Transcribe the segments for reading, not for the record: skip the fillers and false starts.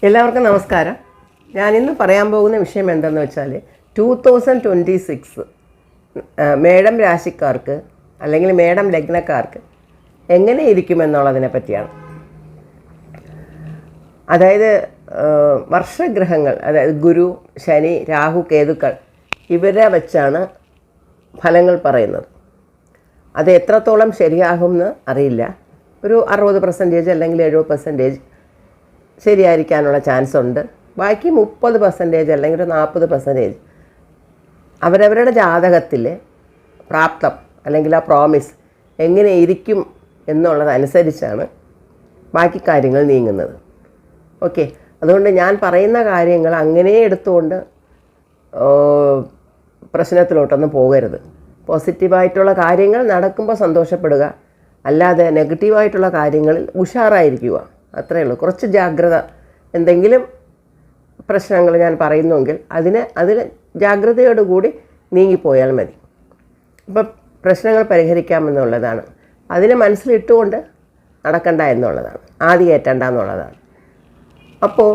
എല്ലാവർക്കും നമസ്കാരം. ഞാനിന്ന് പറയാൻ പോകുന്ന വിഷയം എന്തെന്ന് വെച്ചാൽ 2026 മേടം രാശിക്കാർക്ക് അല്ലെങ്കിൽ മേടം ലഗ്നക്കാർക്ക് എങ്ങനെ ഇരിക്കുമെന്നുള്ളതിനെ പറ്റിയാണ്. അതായത് വർഷഗ്രഹങ്ങൾ, അതായത് ഗുരു, ശനി, രാഹു, കേതുക്കൾ ഇവരെ വെച്ചാണ് ഫലങ്ങൾ പറയുന്നത്. അത് എത്രത്തോളം ശരിയാകുമെന്ന് അറിയില്ല. ഒരു 60% അല്ലെങ്കിൽ 70% ശരിയായിരിക്കാനുള്ള ചാൻസ് ഉണ്ട്. ബാക്കി 30% അല്ലെങ്കിൽ ഒരു 40% അവരവരുടെ ജാതകത്തിൽ പ്രാപ്തം അല്ലെങ്കിൽ ആ പ്രോമിസ് എങ്ങനെ ഇരിക്കും എന്നുള്ളതനുസരിച്ചാണ് ബാക്കി കാര്യങ്ങൾ നീങ്ങുന്നത്. ഓക്കെ, അതുകൊണ്ട് ഞാൻ പറയുന്ന കാര്യങ്ങൾ അങ്ങനെ എടുത്തുകൊണ്ട് പ്രശ്നത്തിലോട്ടൊന്നും പോകരുത്. പോസിറ്റീവായിട്ടുള്ള കാര്യങ്ങൾ നടക്കുമ്പോൾ സന്തോഷപ്പെടുക, അല്ലാതെ നെഗറ്റീവായിട്ടുള്ള കാര്യങ്ങളിൽ ഉഷാറായിരിക്കുക, അത്രയേ ഉള്ളൂ. കുറച്ച് ജാഗ്രത, എന്തെങ്കിലും പ്രശ്നങ്ങൾ ഞാൻ പറയുന്നുവെങ്കിൽ അതിൽ ജാഗ്രതയോടുകൂടി നീങ്ങിപ്പോയാൽ മതി. അപ്പം പ്രശ്നങ്ങൾ പരിഹരിക്കാമെന്നുള്ളതാണ്. അതിനെ മനസ്സിലിട്ടുകൊണ്ട് നടക്കണ്ട എന്നുള്ളതാണ്, ആദ്യം കയറ്റണ്ട എന്നുള്ളതാണ്. അപ്പോൾ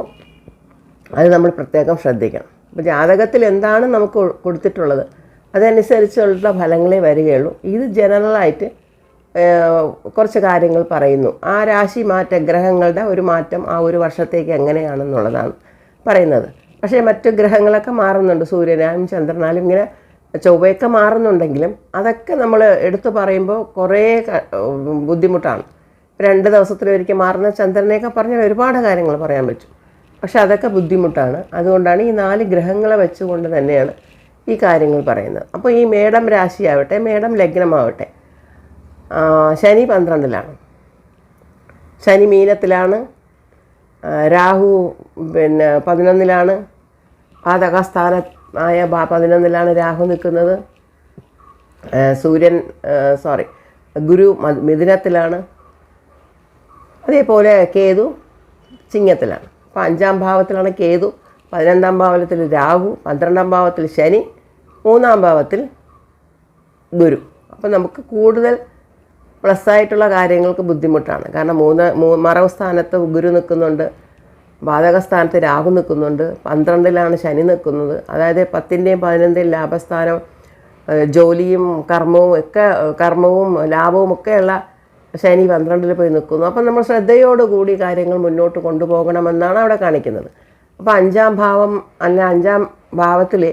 അത് നമ്മൾ പ്രത്യേകം ശ്രദ്ധിക്കണം. അപ്പോൾ ജാതകത്തിൽ എന്താണ് നമുക്ക് കൊടുത്തിട്ടുള്ളത് അതനുസരിച്ചുള്ള ഫലങ്ങളെ വരികയുള്ളൂ. ഇത് ജനറലായിട്ട് കുറച്ച് കാര്യങ്ങൾ പറയുന്നു. ആ രാശി മാറ്റ ഗ്രഹങ്ങളുടെ ഒരു മാറ്റം ആ ഒരു വർഷത്തേക്ക് എങ്ങനെയാണെന്നുള്ളതാണ് പറയുന്നത്. പക്ഷേ മറ്റു ഗ്രഹങ്ങളൊക്കെ മാറുന്നുണ്ട്. സൂര്യനായും ചന്ദ്രനാലും ഇങ്ങനെ ചൊവ്വയൊക്കെ മാറുന്നുണ്ടെങ്കിലും അതൊക്കെ നമ്മൾ എടുത്തു പറയുമ്പോൾ കുറേ ബുദ്ധിമുട്ടാണ്. 2 ദിവസത്തിലൊരിക്കൽ മാറുന്ന ചന്ദ്രനെയൊക്കെ പറഞ്ഞാൽ ഒരുപാട് കാര്യങ്ങൾ പറയാൻ പറ്റും. പക്ഷെ അതൊക്കെ ബുദ്ധിമുട്ടാണ്. അതുകൊണ്ടാണ് ഈ 4 ഗ്രഹങ്ങളെ വെച്ചുകൊണ്ട് തന്നെയാണ് ഈ കാര്യങ്ങൾ പറയുന്നത്. അപ്പോൾ ഈ മേടം രാശിയാവട്ടെ, മേടം ലഗ്നമാവട്ടെ, ശനി 12ലാണ്, ശനി മീനത്തിലാണ്, രാഹു 11ലാണ്, പാതകസ്ഥാനമായ 11ലാണ് രാഹു നിൽക്കുന്നത്. ഗുരു മിഥുനത്തിലാണ്. അതേപോലെ കേതു ചിങ്ങത്തിലാണ്. അപ്പോൾ 5ാം ഭാവത്തിലാണ് കേതു, 11ാം ഭാവത്തിൽ രാഹു, 12ാം ഭാവത്തിൽ ശനി, 3ാം ഭാവത്തിൽ ഗുരു. അപ്പോൾ നമുക്ക് കൂടുതൽ പ്ലസ്സായിട്ടുള്ള കാര്യങ്ങൾക്ക് ബുദ്ധിമുട്ടാണ്. കാരണം മറവ് സ്ഥാനത്ത് ഗുരു നിൽക്കുന്നുണ്ട്, ബാധകസ്ഥാനത്ത് രാഹു നിൽക്കുന്നുണ്ട്, 12ലാണ് ശനി നിൽക്കുന്നത്. അതായത് 10ൻ്റെയും 11ൻ്റെയും ലാഭസ്ഥാനം, ജോലിയും കർമ്മവും ലാഭവും ഒക്കെയുള്ള ശനി 12ൽ പോയി നിൽക്കുന്നു. അപ്പം നമ്മൾ ശ്രദ്ധയോടുകൂടി കാര്യങ്ങൾ മുന്നോട്ട് കൊണ്ടുപോകണമെന്നാണ് അവിടെ കാണിക്കുന്നത്. അപ്പോൾ 5ാം ഭാവം അല്ല 5ാം ഭാവത്തിൽ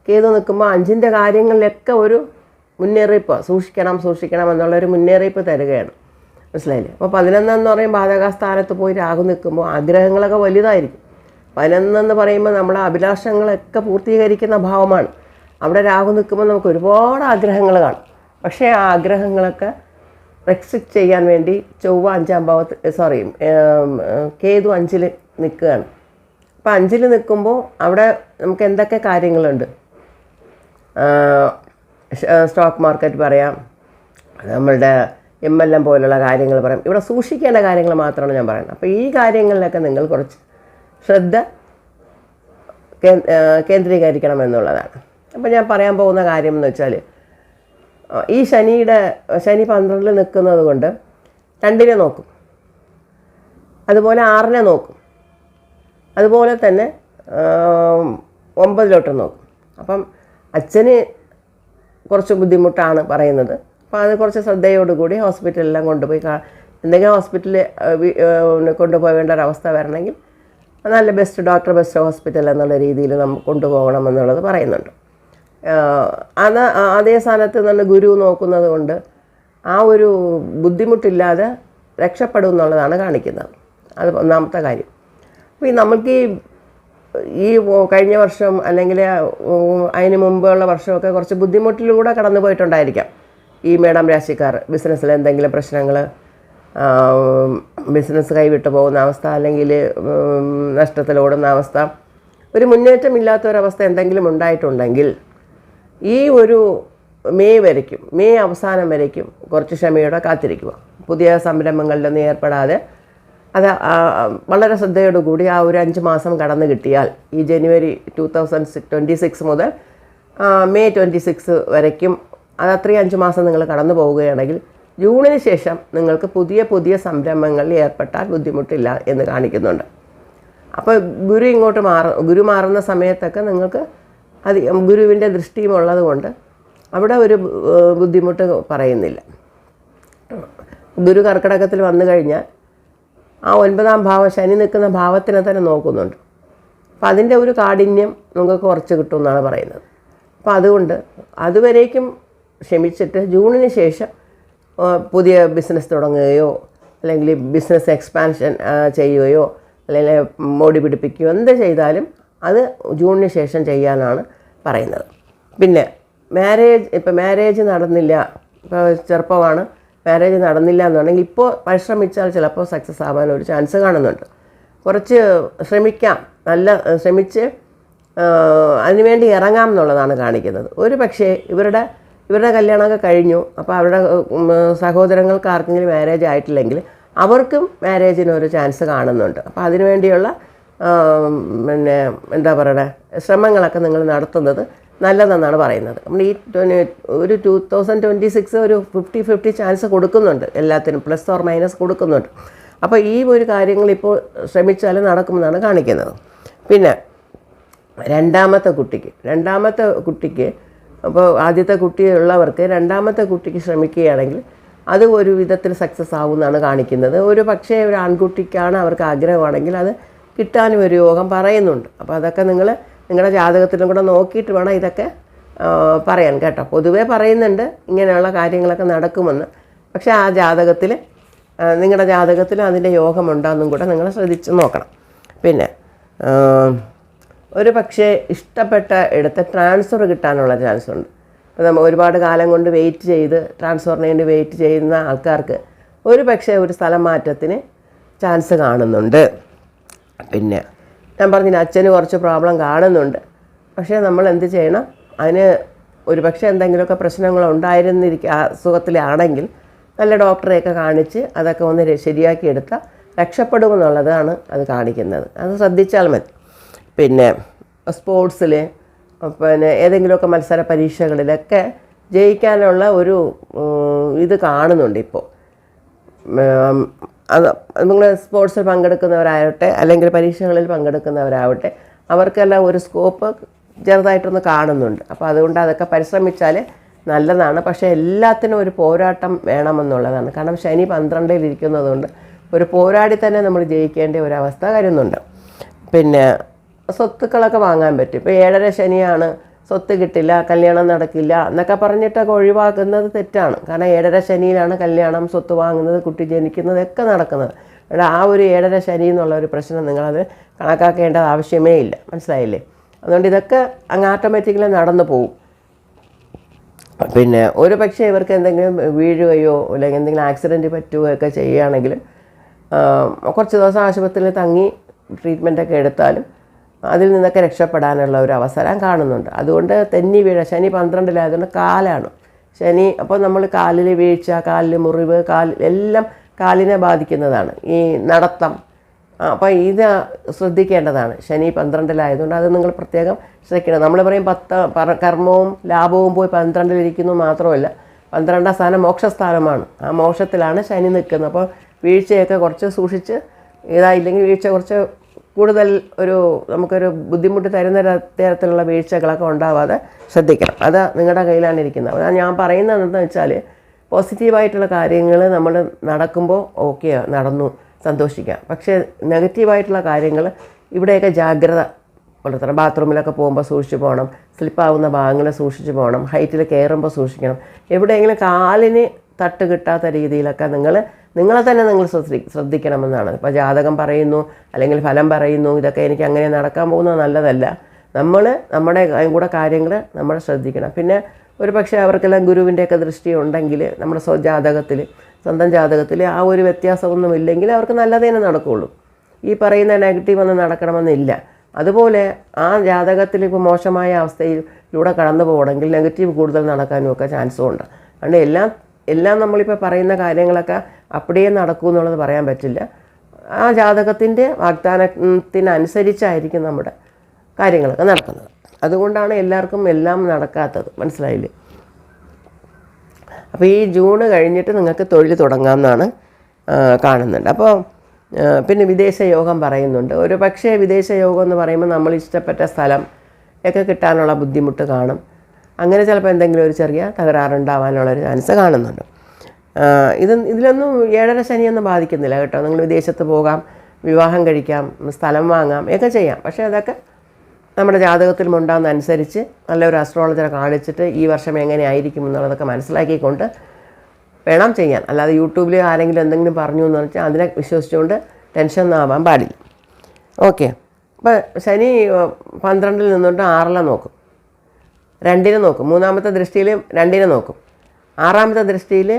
കേതു നിൽക്കുമ്പോൾ 5ൻ്റെ കാര്യങ്ങളിലൊക്കെ ഒരു മുന്നറിയിപ്പ്, സൂക്ഷിക്കണം എന്നുള്ളൊരു മുന്നറിയിപ്പ് തരികയാണ്. മനസ്സിലായില്ലേ? അപ്പോൾ 11 എന്ന് പറയുമ്പോൾ ബാധകസ്ഥാനത്ത് പോയി രാഹു നിൽക്കുമ്പോൾ ആഗ്രഹങ്ങളൊക്കെ വലുതായിരിക്കും. 11 എന്ന് പറയുമ്പോൾ നമ്മളെ അഭിലാഷങ്ങളൊക്കെ പൂർത്തീകരിക്കുന്ന ഭാവമാണ്. അവിടെ രാഹു നിൽക്കുമ്പോൾ നമുക്ക് ഒരുപാട് ആഗ്രഹങ്ങൾ കാണും. പക്ഷേ ആ ആഗ്രഹങ്ങളൊക്കെ റെസ്ട്രിക്റ്റ് ചെയ്യാൻ വേണ്ടി ചൊവ്വ 5ാം ഭാവത്തിൽ കേതു 5ൽ നിൽക്കുകയാണ്. അപ്പോൾ 5ൽ നിൽക്കുമ്പോൾ അവിടെ നമുക്ക് എന്തൊക്കെ കാര്യങ്ങളുണ്ട്? സ്റ്റോക്ക് മാർക്കറ്റ് പറയാം, നമ്മളുടെ MLM പോലുള്ള കാര്യങ്ങൾ പറയാം. ഇവിടെ സൂക്ഷിക്കേണ്ട കാര്യങ്ങൾ മാത്രമാണ് ഞാൻ പറയുന്നത്. അപ്പോൾ ഈ കാര്യങ്ങളിലൊക്കെ നിങ്ങൾ കുറച്ച് ശ്രദ്ധ കേന്ദ്രീകരിക്കണം എന്നുള്ളതാണ്. അപ്പോൾ ഞാൻ പറയാൻ പോകുന്ന കാര്യം എന്ന് വെച്ചാൽ, ഈ ശനി 12ൽ നിൽക്കുന്നത് കൊണ്ട് 2നെ നോക്കും, അതുപോലെ 6നെ നോക്കും, അതുപോലെ തന്നെ 9ലോട്ട് നോക്കും. അപ്പം അച്ഛന് കുറച്ച് ബുദ്ധിമുട്ടാണ് പറയുന്നത്. അപ്പോൾ അത് കുറച്ച് ശ്രദ്ധയോടുകൂടി ഹോസ്പിറ്റലിലെല്ലാം കൊണ്ടുപോയി എന്തെങ്കിലും ഹോസ്പിറ്റലിൽ കൊണ്ടുപോകേണ്ട ഒരവസ്ഥ വരണമെങ്കിൽ നല്ല ബെസ്റ്റ് ഹോസ്പിറ്റൽ എന്നുള്ള രീതിയിൽ നമ്മൾ കൊണ്ടുപോകണം എന്നുള്ളത് പറയുന്നുണ്ട്. അതേ സ്ഥാനത്ത് നിന്ന് ഗുരു നോക്കുന്നത് കൊണ്ട് ആ ഒരു ബുദ്ധിമുട്ടില്ലാതെ രക്ഷപ്പെടും എന്നുള്ളതാണ് കാണിക്കുന്നത്. അത് ഒന്നാമത്തെ കാര്യം. അപ്പോൾ നമുക്ക് ഈ കഴിഞ്ഞ വർഷം അല്ലെങ്കിൽ അതിന് മുമ്പുള്ള വർഷമൊക്കെ കുറച്ച് ബുദ്ധിമുട്ടിലൂടെ കടന്നു പോയിട്ടുണ്ടായിരിക്കാം ഈ മേടം രാശിക്കാർ. ബിസിനസ്സിൽ എന്തെങ്കിലും പ്രശ്നങ്ങൾ, ബിസിനസ് കൈവിട്ടു പോകുന്ന അവസ്ഥ, അല്ലെങ്കിൽ നഷ്ടത്തിലോടുന്ന അവസ്ഥ, ഒരു മുന്നേറ്റമില്ലാത്തൊരവസ്ഥ എന്തെങ്കിലും ഉണ്ടായിട്ടുണ്ടെങ്കിൽ ഈ ഒരു മെയ് അവസാനം വരയ്ക്കും കുറച്ച് ക്ഷമയോടെ കാത്തിരിക്കുക. പുതിയ സംരംഭങ്ങളിലൊന്നും ഏർപ്പെടാതെ അത് വളരെ ശ്രദ്ധയോടുകൂടി ആ ഒരു 5 മാസം കടന്നു കിട്ടിയാൽ, ഈ ജനുവരി 2026 മുതൽ മെയ് 26 വരയ്ക്കും, അത് അത്രയും 5 മാസം നിങ്ങൾ കടന്നു പോവുകയാണെങ്കിൽ ജൂണിന് ശേഷം നിങ്ങൾക്ക് പുതിയ സംരംഭങ്ങളിൽ ഏർപ്പെട്ടാൽ ബുദ്ധിമുട്ടില്ല എന്ന് കാണിക്കുന്നുണ്ട്. അപ്പോൾ ഗുരു മാറുന്ന സമയത്തൊക്കെ നിങ്ങൾക്ക് ഗുരുവിൻ്റെ ദൃഷ്ടിയും ഉള്ളത് കൊണ്ട് അവിടെ ഒരു ബുദ്ധിമുട്ട് പറയുന്നില്ല. ഗുരു കർക്കിടകത്തിൽ വന്നു കഴിഞ്ഞാൽ ആ 9ാം ഭാവം ശനി നിൽക്കുന്ന ഭാവത്തിനെ തന്നെ നോക്കുന്നുണ്ട്. അപ്പോൾ അതിൻ്റെ ഒരു കാഠിന്യം നിങ്ങൾക്ക് കുറച്ച് കിട്ടുമെന്നാണ് പറയുന്നത്. അപ്പോൾ അതുകൊണ്ട് അതുവരേക്കും ക്ഷമിച്ചിട്ട് ജൂണിന് ശേഷം പുതിയ ബിസിനസ് തുടങ്ങുകയോ അല്ലെങ്കിൽ ബിസിനസ് എക്സ്പാൻഷൻ ചെയ്യുകയോ അല്ലെങ്കിൽ മോടി പിടിപ്പിക്കുകയോ എന്ത് ചെയ്താലും അത് ജൂണിന് ശേഷം ചെയ്യാനാണ് പറയുന്നത്. പിന്നെ മാരേജ് നടന്നില്ല, ഇപ്പോൾ ചെറുപ്പമാണ്, മാരേജ് നടന്നില്ല എന്നുണ്ടെങ്കിൽ ഇപ്പോൾ പരിശ്രമിച്ചാൽ ചിലപ്പോൾ സക്സസ് ആവാൻ ഒരു ചാൻസ് കാണുന്നുണ്ട്. കുറച്ച് ശ്രമിച്ച് അതിനുവേണ്ടി ഇറങ്ങാം എന്നുള്ളതാണ് കാണിക്കുന്നത്. ഒരു പക്ഷേ ഇവരുടെ കല്യാണമൊക്കെ കഴിഞ്ഞു, അപ്പോൾ അവരുടെ സഹോദരങ്ങൾക്ക് ആർക്കെങ്കിലും മാരേജ് ആയിട്ടില്ലെങ്കിൽ അവർക്കും മാരേജിനൊരു ചാൻസ് കാണുന്നുണ്ട്. അപ്പോൾ അതിനുവേണ്ടിയുള്ള എന്താ പറയുക ശ്രമങ്ങളൊക്കെ നിങ്ങൾ നടത്തുന്നത് നല്ലതെന്നാണ് പറയുന്നത്. നമ്മൾ ഈ ഒരു 2026 ഒരു 50-50 ചാൻസ് കൊടുക്കുന്നുണ്ട്, എല്ലാത്തിനും പ്ലസ് ഓർ മൈനസ് കൊടുക്കുന്നുണ്ട്. അപ്പോൾ ഈ ഒരു കാര്യങ്ങൾ ഇപ്പോൾ ശ്രമിച്ചാൽ നടക്കുമെന്നാണ് കാണിക്കുന്നത്. പിന്നെ രണ്ടാമത്തെ കുട്ടിക്ക് അപ്പോൾ ആദ്യത്തെ കുട്ടിയുള്ളവർക്ക് രണ്ടാമത്തെ കുട്ടിക്ക് ശ്രമിക്കുകയാണെങ്കിൽ അത് ഒരു വിധത്തിൽ സക്സസ് ആവുമെന്നാണ് കാണിക്കുന്നത്. ഒരു പക്ഷേ ഒരു ആൺകുട്ടിക്കാണ് അവർക്ക് ആഗ്രഹമാണെങ്കിൽ അത് കിട്ടാനും ഒരു യോഗം പറയുന്നുണ്ട്. അപ്പോൾ അതൊക്കെ നിങ്ങളുടെ ജാതകത്തിലും കൂടെ നോക്കിയിട്ട് വേണം ഇതൊക്കെ പറയാൻ കേട്ടോ. പൊതുവേ പറയുന്നുണ്ട് ഇങ്ങനെയുള്ള കാര്യങ്ങളൊക്കെ നടക്കുമെന്ന്. പക്ഷേ ആ ജാതകത്തിൽ നിങ്ങളുടെ ജാതകത്തിൽ അതിൻ്റെ യോഗമുണ്ടെന്നും കൂടെ നിങ്ങൾ ശ്രദ്ധിച്ച് നോക്കണം. പിന്നെ ഒരു പക്ഷേ ഇഷ്ടപ്പെട്ട ഇടത്ത് ട്രാൻസ്ഫർ കിട്ടാനുള്ള ചാൻസ് ഉണ്ട്. അപ്പോൾ നമ്മൾ ഒരുപാട് കാലം കൊണ്ട് ട്രാൻസ്ഫറിന് വേണ്ടി വെയിറ്റ് ചെയ്യുന്ന ആൾക്കാർക്ക് ഒരു പക്ഷേ ഒരു സ്ഥലം മാറ്റത്തിന് ചാൻസ് കാണുന്നുണ്ട്. പിന്നെ ഞാൻ പറഞ്ഞില്ല, അച്ഛന് കുറച്ച് പ്രോബ്ലം കാണുന്നുണ്ട്. പക്ഷേ നമ്മൾ എന്ത് ചെയ്യണം, അതിന് ഒരു പക്ഷേ എന്തെങ്കിലുമൊക്കെ പ്രശ്നങ്ങളുണ്ടായിരുന്നിരിക്കുക അസുഖത്തിലാണെങ്കിൽ നല്ല ഡോക്ടറെയൊക്കെ കാണിച്ച് അതൊക്കെ ഒന്ന് ശരിയാക്കിയെടുത്താൽ രക്ഷപ്പെടുമെന്നുള്ളതാണ് അത് കാണിക്കുന്നത്. അത് ശ്രദ്ധിച്ചാൽ മതി. പിന്നെ സ്പോർട്സിൽ പിന്നെ ഏതെങ്കിലുമൊക്കെ മത്സര പരീക്ഷകളിലൊക്കെ ജയിക്കാനുള്ള ഒരു ഇത് കാണുന്നുണ്ട് ഇപ്പോൾ. അത് നിങ്ങൾ സ്പോർട്സിൽ പങ്കെടുക്കുന്നവരാവട്ടെ അല്ലെങ്കിൽ പരീക്ഷകളിൽ പങ്കെടുക്കുന്നവരാവട്ടെ അവർക്കെല്ലാം ഒരു സ്കോപ്പ് ചെറുതായിട്ടൊന്ന് കാണുന്നുണ്ട്. അപ്പോൾ അതുകൊണ്ട് അതൊക്കെ പരിശ്രമിച്ചാൽ നല്ലതാണ്. പക്ഷേ എല്ലാത്തിനും ഒരു പോരാട്ടം വേണമെന്നുള്ളതാണ്. കാരണം ശനി 12-ൽ ഇരിക്കുന്നതുകൊണ്ട് ഒരു പോരാടി തന്നെ നമ്മൾ ജയിക്കേണ്ട ഒരവസ്ഥ വരുന്നുണ്ട്. പിന്നെ സ്വത്തുക്കളൊക്കെ വാങ്ങാൻ പറ്റും. ഇപ്പോൾ 7.5 ശനിയാണ്, സ്വത്ത് കിട്ടില്ല, കല്യാണം നടക്കില്ല എന്നൊക്കെ പറഞ്ഞിട്ടൊക്കെ ഒഴിവാക്കുന്നത് തെറ്റാണ്. കാരണം 7.5 ശനിയിലാണ് കല്യാണം, സ്വത്ത് വാങ്ങുന്നത്, കുട്ടി ജനിക്കുന്നതൊക്കെ നടക്കുന്നത്. ആ ഒരു 7.5 ശനി എന്നുള്ള ഒരു പ്രശ്നം നിങ്ങളത് കണക്കാക്കേണ്ടത് ആവശ്യമേ ഇല്ല. മനസ്സിലായില്ലേ? അതുകൊണ്ട് ഇതൊക്കെ അങ്ങ് ഓട്ടോമാറ്റിക്കലി നടന്നു പോകും. പിന്നെ ഒരു പക്ഷേ ഇവർക്ക് എന്തെങ്കിലും വീഴുകയോ അല്ലെങ്കിൽ എന്തെങ്കിലും ആക്സിഡൻറ്റ് പറ്റുകയൊക്കെ ചെയ്യുകയാണെങ്കിലും കുറച്ച് ദിവസം ആശുപത്രിയിൽ തങ്ങി ട്രീറ്റ്മെൻറ്റൊക്കെ എടുത്താലും അതിൽ നിന്നൊക്കെ രക്ഷപ്പെടാനുള്ള ഒരു അവസരം കാണുന്നുണ്ട്. അതുകൊണ്ട് തെന്നി വീഴ ശനി 12-ലായതുകൊണ്ട് കാലാണ് ശനി. അപ്പോൾ നമ്മൾ കാലിൽ വീഴ്ച, കാലിൽ മുറിവ്, എല്ലാം കാലിനെ ബാധിക്കുന്നതാണ്, ഈ നടത്തം. അപ്പോൾ ഇത് ശ്രദ്ധിക്കേണ്ടതാണ്. ശനി 12-ലായതുകൊണ്ട് അത് നിങ്ങൾ പ്രത്യേകം ശ്രദ്ധിക്കണം. നമ്മൾ പറയും കർമ്മവും ലാഭവും പോയി 12-ലിരിക്കുന്നു മാത്രമല്ല, 12-ാം സ്ഥാനം മോക്ഷസ്ഥാനമാണ്. ആ മോക്ഷത്തിലാണ് ശനി നിൽക്കുന്നത്. അപ്പോൾ വീഴ്ചയൊക്കെ കുറച്ച് സൂക്ഷിച്ച്, ഇതായില്ലെങ്കിൽ വീഴ്ച കുറച്ച് കൂടുതൽ നമുക്കൊരു ബുദ്ധിമുട്ട് തരുന്ന തരത്തിലുള്ള വീഴ്ചകളൊക്കെ ഉണ്ടാവാതെ ശ്രദ്ധിക്കണം. അത് നിങ്ങളുടെ കയ്യിലാണ് ഇരിക്കുന്നത്. അത് ഞാൻ പറയുന്നത് എന്താണെന്ന് വെച്ചാൽ പോസിറ്റീവായിട്ടുള്ള കാര്യങ്ങൾ നമ്മൾ നടക്കുമ്പോൾ ഓക്കെ നടന്നു സന്തോഷിക്കാം. പക്ഷേ നെഗറ്റീവായിട്ടുള്ള കാര്യങ്ങൾ ഇവിടെയൊക്കെ ജാഗ്രത പുലർത്തണം. ബാത്റൂമിലൊക്കെ പോകുമ്പോൾ സൂക്ഷിച്ച് പോകണം, സ്ലിപ്പാവുന്ന ഭാഗങ്ങൾ സൂക്ഷിച്ച് പോകണം, ഹൈറ്റിൽ കയറുമ്പോൾ സൂക്ഷിക്കണം. എവിടെയെങ്കിലും കാലിന് തട്ട് കിട്ടാത്ത രീതിയിലൊക്കെ നിങ്ങളെ തന്നെ നിങ്ങൾ ശ്രദ്ധിക്കണമെന്നാണ്. ഇപ്പോൾ ജാതകം പറയുന്നു അല്ലെങ്കിൽ ഫലം പറയുന്നു, ഇതൊക്കെ എനിക്ക് അങ്ങനെ നടക്കാൻ പോകുന്നത് നല്ലതല്ല. നമ്മുടെ കൂടെ കാര്യങ്ങൾ നമ്മൾ ശ്രദ്ധിക്കണം. പിന്നെ ഒരു പക്ഷേ അവർക്കെല്ലാം ഗുരുവിൻ്റെയൊക്കെ ദൃഷ്ടി ഉണ്ടെങ്കിൽ നമ്മുടെ സ്വന്തം ജാതകത്തിൽ ആ ഒരു വ്യത്യാസമൊന്നും ഇല്ലെങ്കിൽ അവർക്ക് നല്ലതേ നടക്കുകയുള്ളൂ. ഈ പറയുന്ന നെഗറ്റീവ് ഒന്നും നടക്കണമെന്നില്ല. അതുപോലെ ആ ജാതകത്തിൽ ഇപ്പോൾ മോശമായ അവസ്ഥയിലൂടെ കടന്നു പോകണമെങ്കിൽ നെഗറ്റീവ് കൂടുതൽ നടക്കാനും ഒക്കെ ചാൻസും ഉണ്ട്. അതുകൊണ്ട് എല്ലാം നമ്മളിപ്പോൾ പറയുന്ന കാര്യങ്ങളൊക്കെ അപ്പടിയേ നടക്കൂ എന്നുള്ളത് പറയാൻ പറ്റില്ല. ആ ജാതകത്തിൻ്റെ വാഗ്ദാനത്തിനനുസരിച്ചായിരിക്കും നമ്മുടെ കാര്യങ്ങളൊക്കെ നടക്കുന്നത്. അതുകൊണ്ടാണ് എല്ലാവർക്കും എല്ലാം നടക്കാത്തത്. മനസ്സിലായില്ലേ? അപ്പോൾ ഈ ജൂൺ കഴിഞ്ഞിട്ട് നിങ്ങൾക്ക് തൊഴിൽ തുടങ്ങാമെന്നാണ് കാണുന്നുണ്ട്. അപ്പോൾ പിന്നെ വിദേശ യോഗം പറയുന്നുണ്ട്. ഒരു പക്ഷേ വിദേശ യോഗം എന്ന് പറയുമ്പോൾ നമ്മൾ ഇഷ്ടപ്പെട്ട സ്ഥലം ഒക്കെ കിട്ടാനുള്ള ബുദ്ധിമുട്ട് കാണും. അങ്ങനെ ചിലപ്പോൾ എന്തെങ്കിലും ഒരു ചെറിയ തകരാറുണ്ടാവാനുള്ളൊരു ചാൻസ് കാണുന്നുണ്ട്. ഇതിലൊന്നും 7.5 ശനിയൊന്നും ബാധിക്കുന്നില്ല കേട്ടോ. നിങ്ങൾ വിദേശത്ത് പോകാം, വിവാഹം കഴിക്കാം, സ്ഥലം വാങ്ങാം, ഒക്കെ ചെയ്യാം. പക്ഷേ അതൊക്കെ നമ്മുടെ ജാതകത്തിൽ ഉണ്ടാകുന്നതനുസരിച്ച് നല്ലൊരു അസ്ട്രോളജറെ കാണിച്ചിട്ട് ഈ വർഷം എങ്ങനെ ആയിരിക്കും എന്നുള്ളതൊക്കെ മനസ്സിലാക്കിക്കൊണ്ട് വേണം ചെയ്യാൻ. അല്ലാതെ യൂട്യൂബിൽ ആരെങ്കിലും എന്തെങ്കിലും പറഞ്ഞു എന്ന് വെച്ചാൽ അതിനെ വിശ്വസിച്ചുകൊണ്ട് ടെൻഷൻ ആവാൻ പാടില്ല. ഓക്കെ. അപ്പോൾ ശനി 12 നിന്നുകൊണ്ട് 6 നോക്കും, 2 നോക്കും. 3-ാമത്തെ ദൃഷ്ടിയിൽ 2 നോക്കും. 6-ാമത്തെ ദൃഷ്ടിയിൽ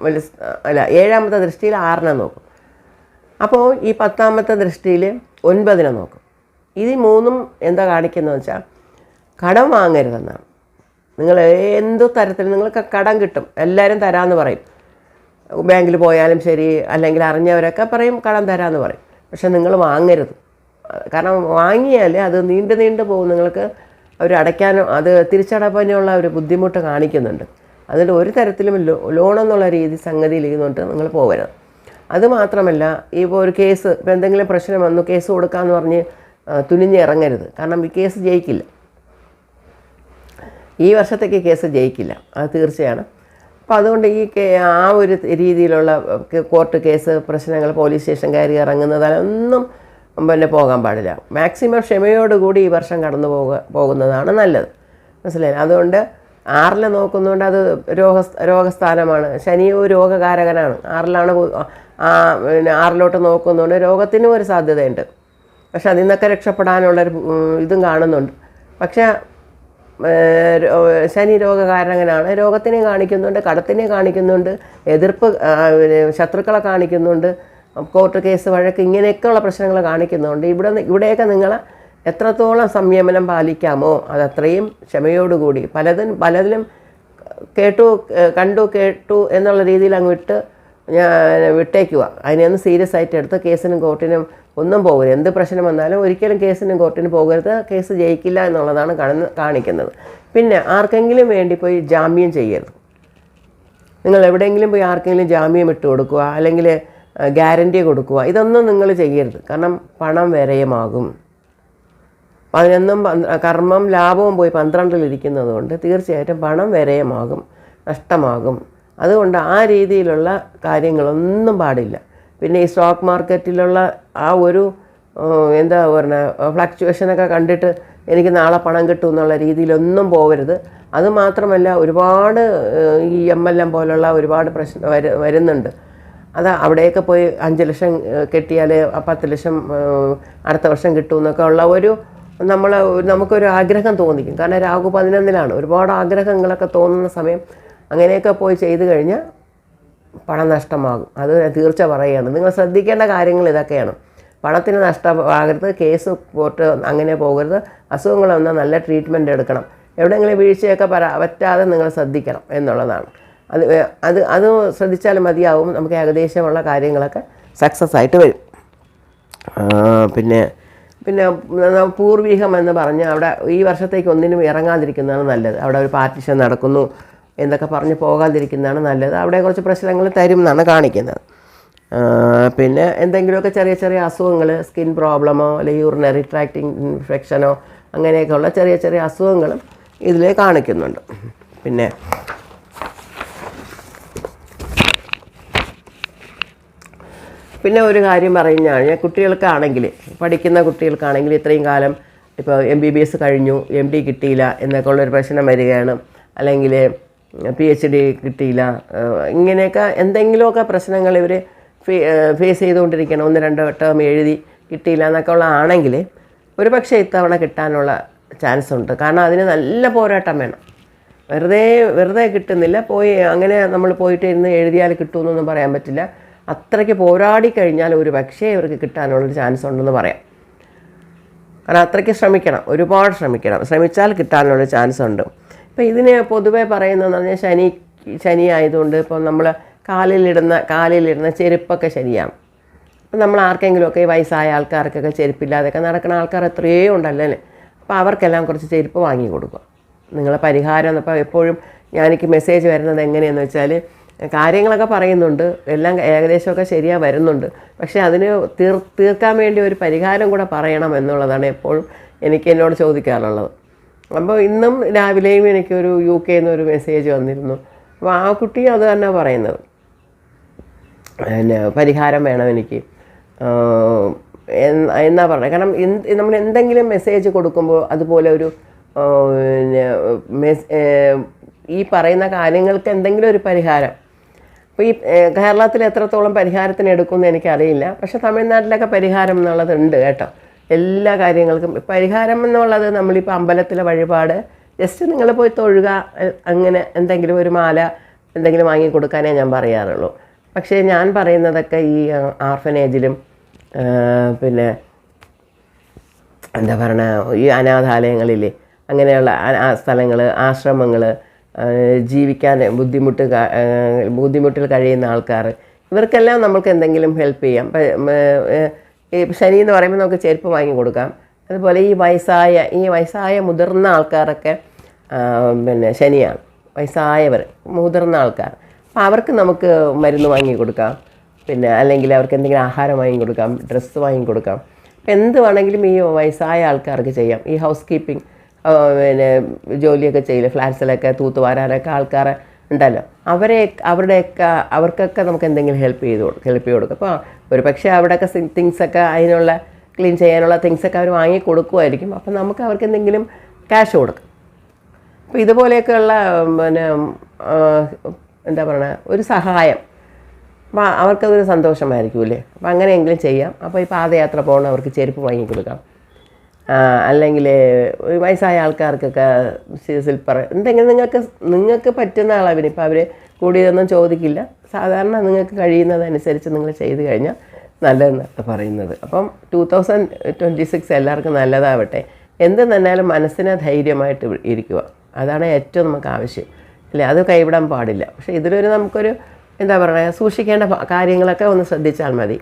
7-ാമത്തെ ദൃഷ്ടിയിൽ 6 നോക്കും. അപ്പോൾ ഈ 10-ാമത്തെ ദൃഷ്ടിയിൽ 9 നോക്കും. ഇത് 3 എന്താ കാണിക്കുന്നതെന്ന് വെച്ചാൽ കടം വാങ്ങരുതെന്നാണ്. നിങ്ങൾ എന്തു തരത്തിൽ നിങ്ങൾക്ക് കടം കിട്ടും, എല്ലാവരും തരാമെന്ന് പറയും. ബാങ്കിൽ പോയാലും ശരി, അല്ലെങ്കിൽ അറിഞ്ഞവരൊക്കെ പറയും കടം തരാമെന്ന് പറയും. പക്ഷെ നിങ്ങൾ വാങ്ങരുത്. കാരണം വാങ്ങിയാൽ അത് നീണ്ടു പോകും. നിങ്ങൾക്ക് അവർ അടയ്ക്കാനും അത് തിരിച്ചടപ്പാനുള്ള ഒരു ബുദ്ധിമുട്ട് കാണിക്കുന്നുണ്ട്. അതിൻ്റെ ഒരു തരത്തിലും ലോണെന്നുള്ള രീതി സംഗതിയിലിരുന്നുകൊണ്ട് നിങ്ങൾ പോകരുത്. അതുമാത്രമല്ല, ഇപ്പോൾ ഒരു കേസ്, ഇപ്പോൾ എന്തെങ്കിലും പ്രശ്നം വന്നു കേസ് കൊടുക്കാമെന്ന് പറഞ്ഞ് തുനിഞ്ഞ് ഇറങ്ങരുത്. കാരണം ഈ കേസ് ജയിക്കില്ല. ഈ വർഷത്തേക്ക് കേസ് ജയിക്കില്ല, അത് തീർച്ചയാണ്. അപ്പോൾ അതുകൊണ്ട് ആ ഒരു രീതിയിലുള്ള കോർട്ട് കേസ് പ്രശ്നങ്ങൾ, പോലീസ് സ്റ്റേഷൻ കയറി ഇറങ്ങുന്നത് അതൊന്നും പിന്നെ പോകാൻ പാടില്ല. മാക്സിമം ക്ഷമയോടുകൂടി ഈ വർഷം കടന്നു പോകുന്നതാണ് നല്ലത്. മനസ്സിലായില്ല? അതുകൊണ്ട് 6 നോക്കുന്നതുകൊണ്ട് അത് രോഗസ്ഥാനമാണ്. ശനിയും രോഗകാരകനാണ്. 6 പിന്നെ 6 നോക്കുന്നതുകൊണ്ട് രോഗത്തിനും ഒരു സാധ്യതയുണ്ട്. പക്ഷെ അതിൽ നിന്നൊക്കെ രക്ഷപ്പെടാനുള്ളൊരു ഇതും കാണുന്നുണ്ട്. പക്ഷേ ശനി രോഗകാരകനാണ്. രോഗത്തിനെ കാണിക്കുന്നുണ്ട്, കടത്തിനെ കാണിക്കുന്നുണ്ട്, എതിർപ്പ് ശത്രുക്കളെ കാണിക്കുന്നുണ്ട്, കോർട്ട് കേസ് വഴക്ക് ഇങ്ങനെയൊക്കെയുള്ള പ്രശ്നങ്ങൾ കാണിക്കുന്നുണ്ട്. ഇവിടെയൊക്കെ നിങ്ങൾ എത്രത്തോളം സംയമനം പാലിക്കാമോ അതത്രയും ക്ഷമയോടുകൂടി പലതിലും കണ്ടു കേട്ടു എന്നുള്ള രീതിയിൽ അങ്ങ് വിട്ടേക്കുക. അതിനെയൊന്നും സീരിയസ് ആയിട്ട് എടുത്ത് കേസിനും കോർട്ടിനും ഒന്നും പോകരുത്. എന്ത് പ്രശ്നം വന്നാലും ഒരിക്കലും കേസിനും കോർട്ടിനും പോകരുത്. കേസ് ജയിക്കില്ല എന്നുള്ളതാണ് കാണിക്കുന്നത്. പിന്നെ ആർക്കെങ്കിലും വേണ്ടി പോയി ജാമ്യം ചെയ്യരുത്. നിങ്ങൾ എവിടെയെങ്കിലും പോയി ആർക്കെങ്കിലും ജാമ്യം ഇട്ട് കൊടുക്കുക, അല്ലെങ്കിൽ ഗ്യാരണ്ടി കൊടുക്കുക, ഇതൊന്നും നിങ്ങൾ ചെയ്യരുത്. കാരണം പണം വ്യയമാകും. 11 കർമ്മം ലാഭവും പോയി 12 കൊണ്ട് തീർച്ചയായിട്ടും പണം വ്യയമാകും, നഷ്ടമാകും. അതുകൊണ്ട് ആ രീതിയിലുള്ള കാര്യങ്ങളൊന്നും പാടില്ല. പിന്നെ ഈ സ്റ്റോക്ക് മാർക്കറ്റിലുള്ള ആ ഒരു എന്താ പറയുക ഫ്ലക്ച്വേഷനൊക്കെ കണ്ടിട്ട് എനിക്ക് നാളെ പണം കിട്ടും എന്നുള്ള രീതിയിലൊന്നും പോകരുത്. അതുമാത്രമല്ല, ഒരുപാട് ഈ MLM പോലുള്ള ഒരുപാട് പ്രശ്നം വരുന്നുണ്ട്. അത് അവിടെയൊക്കെ പോയി 5 ലക്ഷം കെട്ടിയാൽ 10 ലക്ഷം അടുത്ത വർഷം കിട്ടുമെന്നൊക്കെ ഉള്ള നമുക്കൊരു ആഗ്രഹം തോന്നിക്കും. കാരണം രാഹു 11 ഒരുപാട് ആഗ്രഹങ്ങളൊക്കെ തോന്നുന്ന സമയം അങ്ങനെയൊക്കെ പോയി ചെയ്തു കഴിഞ്ഞാൽ പണം നഷ്ടമാകും. അത് തീർച്ച പറയുകയാണ്. നിങ്ങൾ ശ്രദ്ധിക്കേണ്ട കാര്യങ്ങൾ ഇതൊക്കെയാണ്. പണത്തിന് നഷ്ടമാകരുത്, കേസ് കോർട്ട് അങ്ങനെ പോകരുത്, അസുഖങ്ങൾ വന്നാൽ നല്ല ട്രീറ്റ്മെൻറ്റ് എടുക്കണം, എവിടെയെങ്കിലും വീഴ്ചയൊക്കെ പറ്റാതെ നിങ്ങൾ ശ്രദ്ധിക്കണം എന്നുള്ളതാണ്. അത് ശ്രദ്ധിച്ചാൽ മതിയാവും. നമുക്ക് ഏകദേശമുള്ള കാര്യങ്ങളൊക്കെ സക്സസ് ആയിട്ട് വരും. പിന്നെ പൂർവീകം എന്ന് പറഞ്ഞ് അവിടെ ഈ വർഷത്തേക്ക് ഒന്നിനും ഇറങ്ങാതിരിക്കുന്നതാണ് നല്ലത്. അവിടെ ഒരു പാർട്ടിഷൻ നടക്കുന്നു എന്നൊക്കെ പറഞ്ഞ് പോകാതിരിക്കുന്നതാണ് നല്ലത്. അവിടെ കുറച്ച് പ്രശ്നങ്ങൾ തരും എന്നാണ് കാണിക്കുന്നത്. പിന്നെ എന്തെങ്കിലുമൊക്കെ ചെറിയ അസുഖങ്ങൾ, സ്കിൻ പ്രോബ്ലമോ അല്ലെങ്കിൽ യൂറിനറി ട്രാക്ട് ഇൻഫെക്ഷനോ അങ്ങനെയൊക്കെയുള്ള ചെറിയ അസുഖങ്ങളും ഇതിൽ കാണിക്കുന്നുണ്ട്. പിന്നെ ഒരു കാര്യം പറഞ്ഞാൽ കുട്ടികൾക്കാണെങ്കിൽ, പഠിക്കുന്ന കുട്ടികൾക്കാണെങ്കിൽ ഇത്രയും കാലം ഇപ്പോൾ MBBS കഴിഞ്ഞു, MD കിട്ടിയില്ല എന്നൊക്കെ ഉള്ളൊരു പ്രശ്നം വരികയാണ്. അല്ലെങ്കിൽ PhD കിട്ടിയില്ല, ഇങ്ങനെയൊക്കെ എന്തെങ്കിലുമൊക്കെ പ്രശ്നങ്ങൾ ഇവർ ഫേസ് ചെയ്തുകൊണ്ടിരിക്കണം. 1-2 ടേം എഴുതി കിട്ടിയില്ല എന്നൊക്കെ ഉള്ള ആണെങ്കിൽ ഒരു പക്ഷേ ഇത്തവണ കിട്ടാനുള്ള ചാൻസ് ഉണ്ട്. കാരണം അതിന് നല്ല പോരാട്ടം വേണം. വെറുതെ കിട്ടുന്നില്ല. അങ്ങനെ നമ്മൾ പോയിട്ട് ഇരുന്ന് എഴുതിയാൽ കിട്ടുമെന്നൊന്നും പറയാൻ പറ്റില്ല. അത്രയ്ക്ക് പോരാടി കഴിഞ്ഞാൽ ഒരു പക്ഷേ ഇവർക്ക് കിട്ടാനുള്ളൊരു ചാൻസ് ഉണ്ടെന്ന് പറയാം. കാരണം അത്രയ്ക്ക് ശ്രമിക്കണം, ഒരുപാട് ശ്രമിച്ചാൽ കിട്ടാനുള്ള ചാൻസ് ഉണ്ട്. ഇപ്പോൾ ഇതിന് പൊതുവെ പറയുന്നതെന്ന് പറഞ്ഞാൽ ശനി ആയതുകൊണ്ട് ഇപ്പോൾ നമ്മൾ കാലിലിടുന്ന ചെരുപ്പൊക്കെ ശരിയാണ്. അപ്പം നമ്മൾ ആർക്കെങ്കിലുമൊക്കെ വയസ്സായ ആൾക്കാർക്കൊക്കെ ചെരുപ്പില്ലാതെയൊക്കെ നടക്കുന്ന ആൾക്കാർ എത്രയോ ഉണ്ടല്ലേ. അപ്പോൾ അവർക്കെല്ലാം കുറച്ച് ചെരുപ്പ് വാങ്ങി കൊടുക്കുക. നിങ്ങളെ പരിഹാരം. അപ്പോൾ എപ്പോഴും എനിക്ക് മെസ്സേജ് വരുന്നത് എങ്ങനെയെന്ന് വെച്ചാൽ കാര്യങ്ങളൊക്കെ പറയുന്നുണ്ട്, എല്ലാം ഏകദേശമൊക്കെ ശരിയായി വരുന്നുണ്ട്. പക്ഷേ അതിന് തീർക്കാൻ വേണ്ടി ഒരു പരിഹാരം കൂടെ പറയണം എന്നുള്ളതാണ് എപ്പോഴും എന്നോട് ചോദിക്കാറുള്ളത്. അപ്പോൾ ഇന്നും രാവിലെയും എനിക്കൊരു UK എന്നൊരു മെസ്സേജ് വന്നിരുന്നു. അപ്പോൾ ആ കുട്ടി അത് തന്നെ പറയുന്നത്, പിന്നെ പരിഹാരം വേണം എനിക്ക് എന്നാ പറഞ്ഞത്. കാരണം നമ്മൾ എന്തെങ്കിലും മെസ്സേജ് കൊടുക്കുമ്പോൾ അതുപോലെ ഒരു ഈ പറയുന്ന കാര്യങ്ങൾക്ക് എന്തെങ്കിലും ഒരു പരിഹാരം. അപ്പോൾ ഈ കേരളത്തിൽ എത്രത്തോളം പരിഹാരത്തിന് എടുക്കുമെന്ന് എനിക്കറിയില്ല. പക്ഷേ തമിഴ്നാട്ടിലൊക്കെ പരിഹാരം എന്നുള്ളതുണ്ട് കേട്ടോ. എല്ലാ കാര്യങ്ങൾക്കും പരിഹാരം എന്നുള്ളത് നമ്മളിപ്പോൾ അമ്പലത്തിലെ വഴിപാട്, ജസ്റ്റ് നിങ്ങൾ പോയി തൊഴുക, അങ്ങനെ എന്തെങ്കിലും ഒരു മാല എന്തെങ്കിലും വാങ്ങിക്കൊടുക്കാനേ ഞാൻ പറയാറുള്ളൂ. പക്ഷേ ഞാൻ പറയുന്നതൊക്കെ ഈ ആർഫനേജിലും പിന്നെ എന്താ പറയുക, ഈ അനാഥാലയങ്ങളിൽ അങ്ങനെയുള്ള സ്ഥലങ്ങൾ, ആശ്രമങ്ങൾ, ജീവിക്കാൻ ബുദ്ധിമുട്ടിൽ കഴിയുന്ന ആൾക്കാർ, ഇവർക്കെല്ലാം നമുക്ക് എന്തെങ്കിലും ഹെൽപ്പ് ചെയ്യാം. ഈ ശനി എന്ന് പറയുമ്പോൾ നമുക്ക് ചെരുപ്പ് വാങ്ങി കൊടുക്കാം. അതുപോലെ ഈ വയസ്സായ മുതിർന്ന ആൾക്കാരൊക്കെ പിന്നെ ശനിയാണ്, വയസ്സായവർ മുതിർന്ന ആൾക്കാർ. അപ്പോൾ അവർക്ക് നമുക്ക് മരുന്ന് വാങ്ങി കൊടുക്കാം, പിന്നെ അല്ലെങ്കിൽ അവർക്ക് എന്തെങ്കിലും ആഹാരം വാങ്ങി കൊടുക്കാം, ഡ്രസ്സ് വാങ്ങി കൊടുക്കാം. എന്ത് വേണമെങ്കിലും ഈ വയസ്സായ ആൾക്കാർക്ക് ചെയ്യാം. ഈ ഹൗസ് കീപ്പിംഗ് പിന്നെ ജോലിയൊക്കെ ചെയ്യില്ല, ഫ്ലാറ്റ്സിലൊക്കെ തൂത്തുവാരാനൊക്കെ ആൾക്കാർ ഉണ്ടല്ലോ, അവർക്കൊക്കെ നമുക്ക് എന്തെങ്കിലും ഹെൽപ്പ് ചെയ്ത് കൊടുക്കും. അപ്പോൾ ഒരു പക്ഷേ അവിടെയൊക്കെ തിങ്സൊക്കെ അതിനുള്ള ക്ലീൻ ചെയ്യാനുള്ള തിങ്സൊക്കെ അവർ വാങ്ങി കൊടുക്കുമായിരിക്കും. അപ്പം നമുക്ക് അവർക്ക് എന്തെങ്കിലും ക്യാഷ് കൊടുക്കും. അപ്പോൾ ഇതുപോലെയൊക്കെയുള്ള പിന്നെ എന്താ പറയുക, ഒരു സഹായം, അപ്പോൾ അവർക്കതൊരു സന്തോഷമായിരിക്കുമല്ലേ. അപ്പോൾ അങ്ങനെയെങ്കിലും ചെയ്യാം. അപ്പോൾ ഈ പാദയാത്ര പോകുന്നവർക്ക് ചെരുപ്പ് വാങ്ങി കൊടുക്കാം, അല്ലെങ്കിൽ വയസ്സായ ആൾക്കാർക്കൊക്കെ സിൽപ്പർ എന്തെങ്കിലും നിങ്ങൾക്ക് പറ്റുന്ന അളവിന്. ഇപ്പോൾ അവർ കൂടിയതൊന്നും ചോദിക്കില്ല, സാധാരണ നിങ്ങൾക്ക് കഴിയുന്നതനുസരിച്ച് നിങ്ങൾ ചെയ്ത് കഴിഞ്ഞാൽ നല്ലതെന്ന് പറയുന്നത്. അപ്പം 2026 എല്ലാവർക്കും നല്ലതാവട്ടെ. എന്ത് തന്നാലും മനസ്സിനെ ധൈര്യമായിട്ട് ഇരിക്കുക, അതാണ് ഏറ്റവും നമുക്ക് ആവശ്യം അല്ലേ. അത് കൈവിടാൻ പാടില്ല. പക്ഷേ ഇതിലൊരു നമുക്കൊരു എന്താ പറയുക, സൂക്ഷിക്കേണ്ട കാര്യങ്ങളൊക്കെ ഒന്ന് ശ്രദ്ധിച്ചാൽ മതി.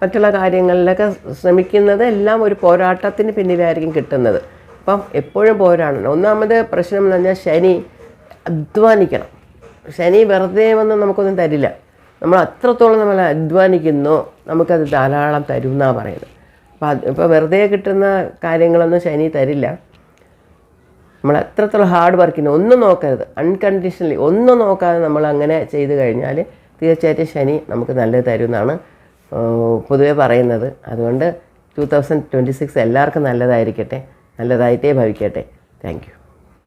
മറ്റുള്ള കാര്യങ്ങളിലൊക്കെ ശ്രമിക്കുന്നത് എല്ലാം ഒരു പോരാട്ടത്തിന് പിന്നിലായിരിക്കും കിട്ടുന്നത്. അപ്പം എപ്പോഴും പോരാടണം. ഒന്നാമത് പ്രശ്നം എന്ന് പറഞ്ഞാൽ ശനി അധ്വാനിക്കണം. ശനി വെറുതെ വന്ന് നമുക്കൊന്നും തരില്ല. നമ്മൾ അത്രത്തോളം നമ്മൾ അധ്വാനിക്കുന്നോ നമുക്കത് ധാരാളം തരും എന്നാണ് പറയുന്നത്. ഇപ്പോൾ വെറുതെ കിട്ടുന്ന കാര്യങ്ങളൊന്നും ശനി തരില്ല. നമ്മൾ എത്രത്തോളം ഹാർഡ് വർക്കിന് ഒന്നും നോക്കരുത്, അൺകണ്ടീഷണലി ഒന്നും നോക്കാതെ നമ്മൾ അങ്ങനെ ചെയ്ത് കഴിഞ്ഞാൽ തീർച്ചയായിട്ടും ശനി നമുക്ക് നല്ലത് തരുമെന്നാണ് പൊതുവെ പറയുന്നത്. അതുകൊണ്ട് 2026 എല്ലാവർക്കും നല്ലതായിരിക്കട്ടെ, നല്ലതായിട്ടേ ഭവിക്കട്ടെ. Thank you.